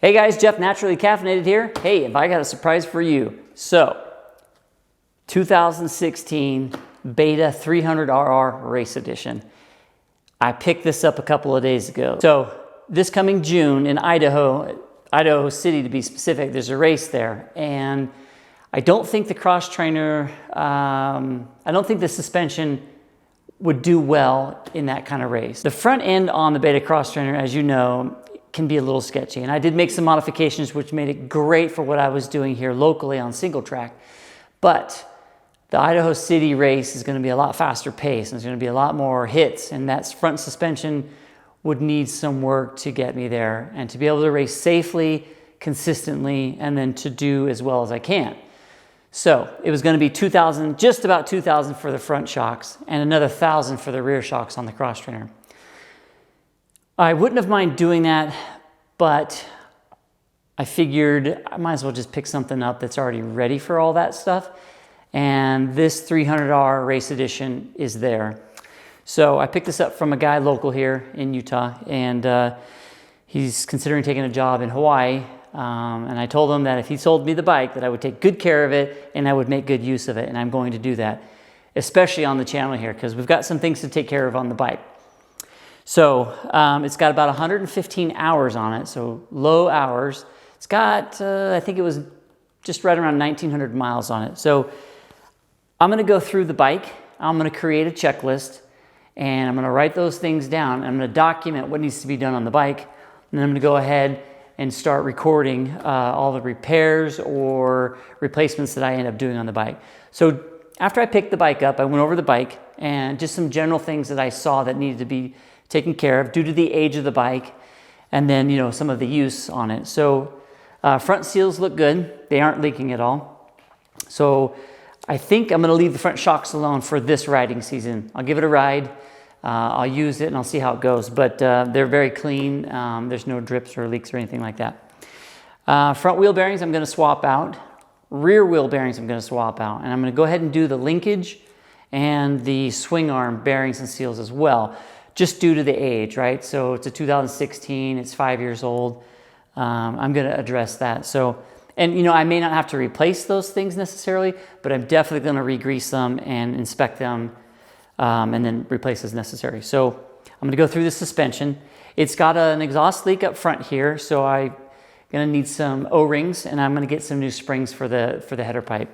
Hey guys, Jeff Naturally Caffeinated here. Hey, have I got a surprise for you. So, 2016 Beta 300RR Race Edition. I picked this up a couple of days ago. So, this coming June in Idaho City to be specific, there's a race there. And I don't think the cross trainer, I don't think the suspension would do well in that kind of race. The front end on the Beta cross trainer, as you know, can be a little sketchy. And I did make some modifications which made it great for what I was doing here locally on single track. But the Idaho City race is going to be a lot faster pace and there's going to be a lot more hits, and that front suspension would need some work to get me there and to be able to race safely, consistently, and then to do as well as I can. So it was going to be 2,000, just about 2,000 for the front shocks and another 1,000 for the rear shocks on the cross trainer. I wouldn't have minded doing that, but I figured I might as well just pick something up that's already ready for all that stuff. And this 300R Race Edition is there. So I picked this up from a guy local here in Utah, and he's considering taking a job in Hawaii. And I told him that if he sold me the bike, that I would take good care of it and I would make good use of it. And I'm going to do that, especially on the channel here, because we've got some things to take care of on the bike. So it's got about 115 hours on it, so low hours. It's got, I think it was just right around 1,900 miles on it. So I'm going to go through the bike. I'm going to create a checklist, and I'm going to write those things down. I'm going to document what needs to be done on the bike, and then I'm going to go ahead and start recording all the repairs or replacements that I end up doing on the bike. So after I picked the bike up, I went over the bike and just some general things that I saw that needed to be taken care of due to the age of the bike, and then, you know, some of the use on it. So front seals look good. They aren't leaking at all. So I think I'm going to leave the front shocks alone for this riding season. I'll give it a ride. I'll use it and I'll see how it goes. But they're very clean. There's no drips or leaks or anything like that. Front wheel bearings I'm going to swap out. Rear wheel bearings I'm going to swap out. And I'm going to go ahead and do the linkage and the swing arm bearings and seals as well, just due to the age, right? So it's a 2016, it's 5 years old. I'm going to address that. So, and you know, I may not have to replace those things necessarily, but I'm definitely going to re-grease them and inspect them and then replace as necessary. So I'm going to go through the suspension. It's got an exhaust leak up front here, so I'm going to need some O-rings, and I'm going to get some new springs for the header pipe.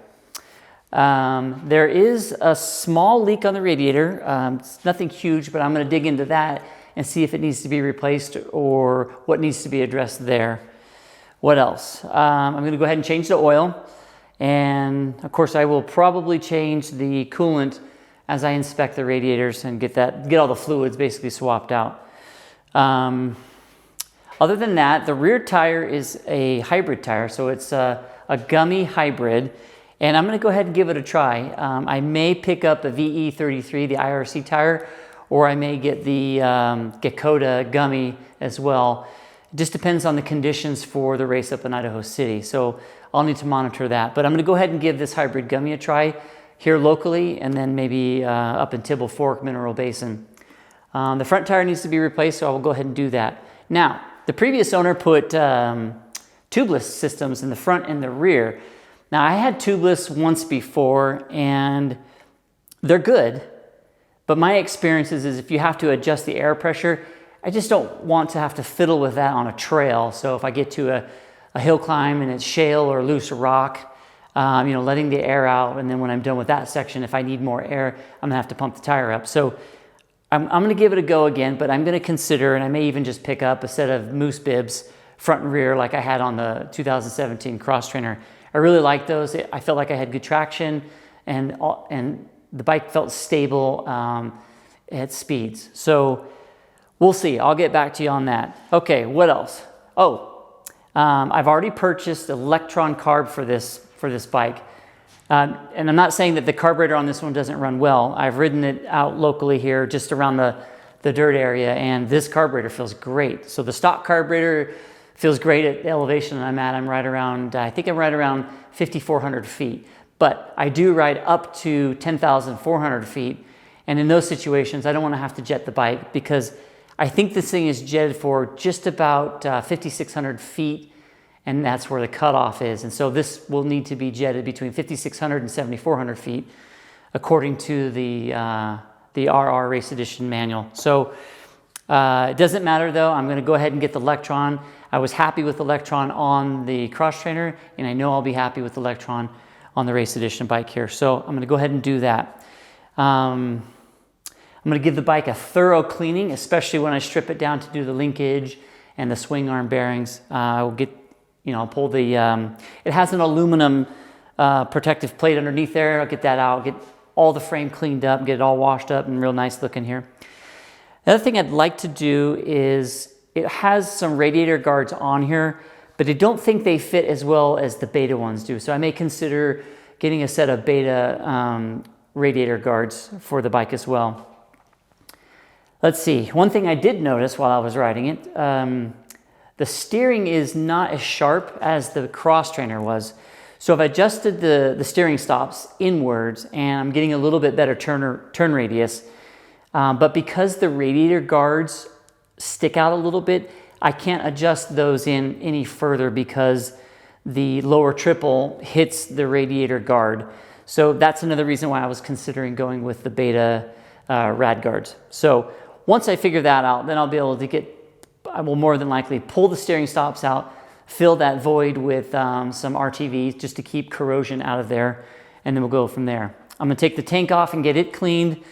There is a small leak on the radiator. It's nothing huge, but I'm going to dig into that and see if it needs to be replaced or what needs to be addressed there. What else? I'm going to go ahead and change the oil. And of course, I will probably change the coolant as I inspect the radiators and get all the fluids basically swapped out. Other than that, the rear tire is a hybrid tire. So it's a gummy hybrid. And I'm going to go ahead and give it a try. I may pick up the VE33, the IRC tire, or I may get the Gakoda gummy as well. It just depends on the conditions for the race up in Idaho City. So I'll need to monitor that. But I'm going to go ahead and give this hybrid gummy a try here locally, and then maybe up in Tibble Fork Mineral Basin. The front tire needs to be replaced, so I will go ahead and do that. Now, the previous owner put tubeless systems in the front and the rear. Now, I had tubeless once before, and they're good, but my experience is if you have to adjust the air pressure, I just don't want to have to fiddle with that on a trail. So if I get to a hill climb and it's shale or loose rock, you know, letting the air out, and then when I'm done with that section, if I need more air, I'm going to have to pump the tire up. So I'm going to give it a go again, but I'm going to consider, and I may even just pick up a set of moose bibs, front and rear, like I had on the 2017 cross trainer. I really liked those. I felt like I had good traction, and the bike felt stable at speeds. So we'll see. I'll get back to you on that. Okay, what else? Oh, I've already purchased Electron carb for this bike. And I'm not saying that the carburetor on this one doesn't run well. I've ridden it out locally here, just around the dirt area, and this carburetor feels great. So the stock carburetor feels great at the elevation I'm at. I'm right around, I think I'm right around 5,400 feet. But I do ride up to 10,400 feet. And in those situations, I don't want to have to jet the bike, because I think this thing is jetted for just about 5,600 feet and that's where the cutoff is. And so this will need to be jetted between 5,600 and 7,400 feet, according to the RR Race Edition manual. So it doesn't matter though. I'm going to go ahead and get the Electron. I was happy with the Electron on the cross trainer, and I know I'll be happy with the Electron on the Race Edition bike here. So I'm going to go ahead and do that. I'm going to give the bike a thorough cleaning, especially when I strip it down to do the linkage and the swing arm bearings. I'll get, I'll pull the, it has an aluminum protective plate underneath there. I'll get that out, get all the frame cleaned up, get it all washed up and real nice looking here. The other thing I'd like to do is, it has some radiator guards on here, but I don't think they fit as well as the Beta ones do. So I may consider getting a set of Beta radiator guards for the bike as well. Let's see, one thing I did notice while I was riding it, the steering is not as sharp as the cross trainer was. So I've adjusted the steering stops inwards, and I'm getting a little bit better turn radius. But because the radiator guards stick out a little bit, I can't adjust those in any further because the lower triple hits the radiator guard. So that's another reason why I was considering going with the Beta rad guards. So once I figure that out, then I'll be able to I will more than likely pull the steering stops out, fill that void with some RTVs just to keep corrosion out of there, and then we'll go from there. I'm going to take the tank off and get it cleaned.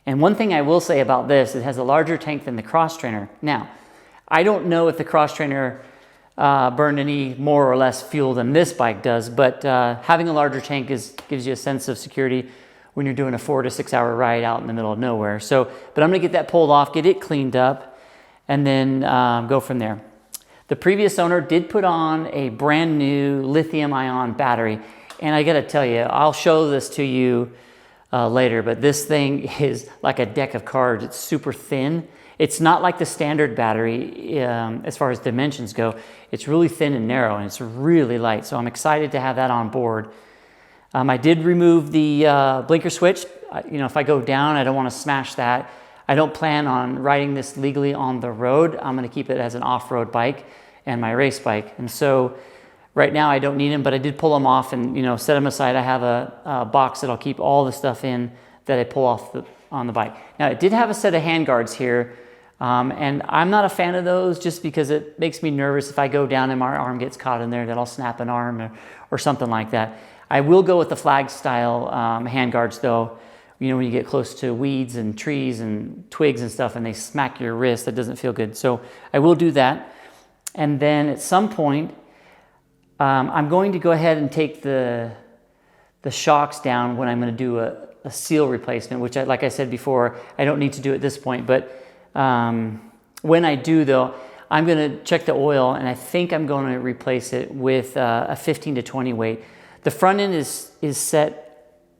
And one thing I will say about this, it has a larger tank than the cross trainer. Now, I don't know if the cross trainer burned any more or less fuel than this bike does, but having a larger tank gives you a sense of security when you're doing a 4 to 6 hour ride out in the middle of nowhere. So, but I'm going to get that pulled off, get it cleaned up, and then go from there. The previous owner did put on a brand new lithium-ion battery, and I got to tell you, I'll show this to you later, but this thing is like a deck of cards. It's super thin. It's not like the standard battery as far as dimensions go. It's really thin and narrow, and it's really light. So I'm excited to have that on board. I did remove the blinker switch. If I go down, I don't want to smash that. I don't plan on riding this legally on the road. I'm going to keep it as an off-road bike and my race bike. And so right now I don't need them, but I did pull them off and set them aside. I have a box that I'll keep all the stuff in that I pull off on the bike. Now it did have a set of hand guards here, and I'm not a fan of those just because it makes me nervous if I go down and my arm gets caught in there that I'll snap an arm or something like that. I will go with the flag style hand guards though. When you get close to weeds and trees and twigs and stuff and they smack your wrist, that doesn't feel good. So I will do that. And then at some point, I'm going to go ahead and take the shocks down when I'm going to do a seal replacement, which like I said before, I don't need to do at this point. But when I do though, I'm going to check the oil, and I think I'm going to replace it with a 15 to 20 weight. The front end is set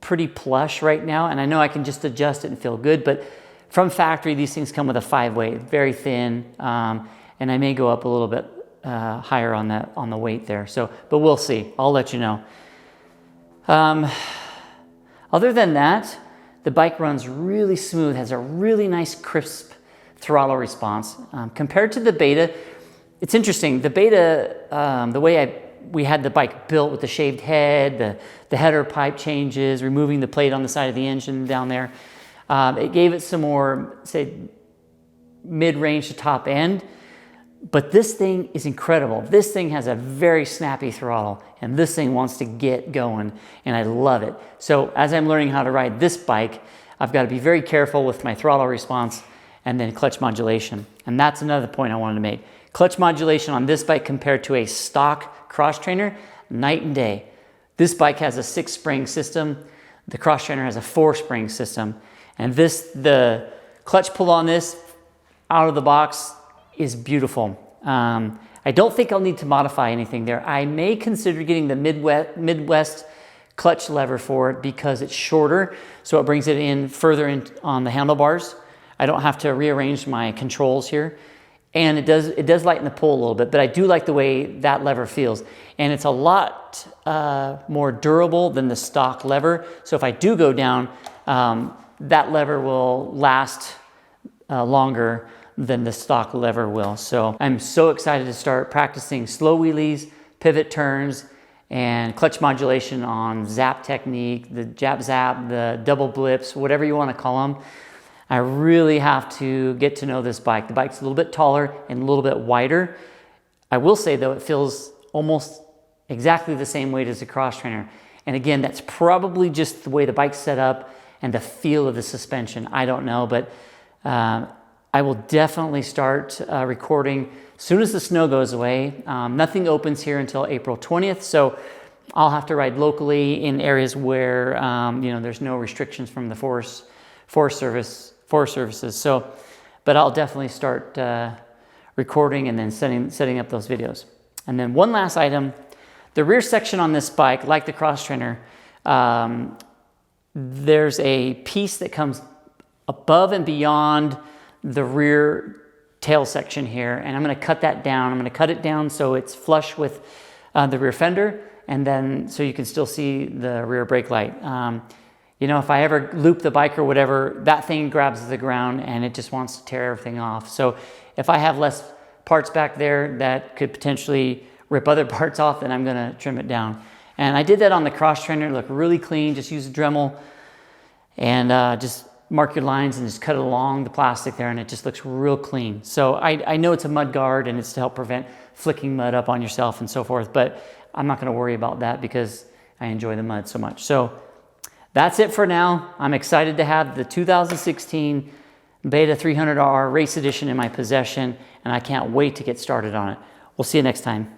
pretty plush right now, and I know I can just adjust it and feel good, but from factory these things come with a 5 weight, very thin, and I may go up a little bit higher on the weight there. So, but we'll see. I'll let you know. Other than that, the bike runs really smooth, has a really nice crisp throttle response. Compared to the Beta, it's interesting. The Beta, the way we had the bike built with the shaved head, the header pipe changes, removing the plate on the side of the engine down there, it gave it some more, say, mid-range to top end. But this thing is incredible. This thing has a very snappy throttle, and this thing wants to get going, and I love it. So as I'm learning how to ride this bike, I've got to be very careful with my throttle response and then clutch modulation. And that's another point I wanted to make. Clutch modulation on this bike compared to a stock cross trainer, night and day. This bike has a 6-spring system. The cross trainer has a 4-spring system. And the clutch pull on this out of the box is beautiful. I don't think I'll need to modify anything there. I may consider getting the Midwest clutch lever for it because it's shorter, so it brings it in further in on the handlebars. I don't have to rearrange my controls here. And it does lighten the pull a little bit, but I do like the way that lever feels. And it's a lot more durable than the stock lever. So if I do go down, that lever will last longer than the stock lever will. So I'm so excited to start practicing slow wheelies, pivot turns, and clutch modulation on zap technique, the jab zap, the double blips, whatever you want to call them. I really have to get to know this bike. The bike's a little bit taller and a little bit wider. I will say though, it feels almost exactly the same weight as a cross trainer. And again, that's probably just the way the bike's set up and the feel of the suspension. I don't know, but I will definitely start recording as soon as the snow goes away. Nothing opens here until April 20th, so I'll have to ride locally in areas where there's no restrictions from the Forest Services. So, but I'll definitely start recording and then setting up those videos. And then one last item, the rear section on this bike, like the cross trainer, there's a piece that comes above and beyond the rear tail section here, and I'm going to cut that down. I'm going to cut it down so it's flush with the rear fender, and then so you can still see the rear brake light. If I ever loop the bike or whatever, that thing grabs the ground and it just wants to tear everything off. So if I have less parts back there that could potentially rip other parts off, then I'm going to trim it down. And I did that on the cross trainer. It looked really clean. Just use a Dremel and just mark your lines and just cut it along the plastic there, and it just looks real clean. So I know it's a mud guard and it's to help prevent flicking mud up on yourself and so forth, but I'm not going to worry about that because I enjoy the mud so much. So that's it for now. I'm excited to have the 2016 Beta 300R Race Edition in my possession, and I can't wait to get started on it. We'll see you next time.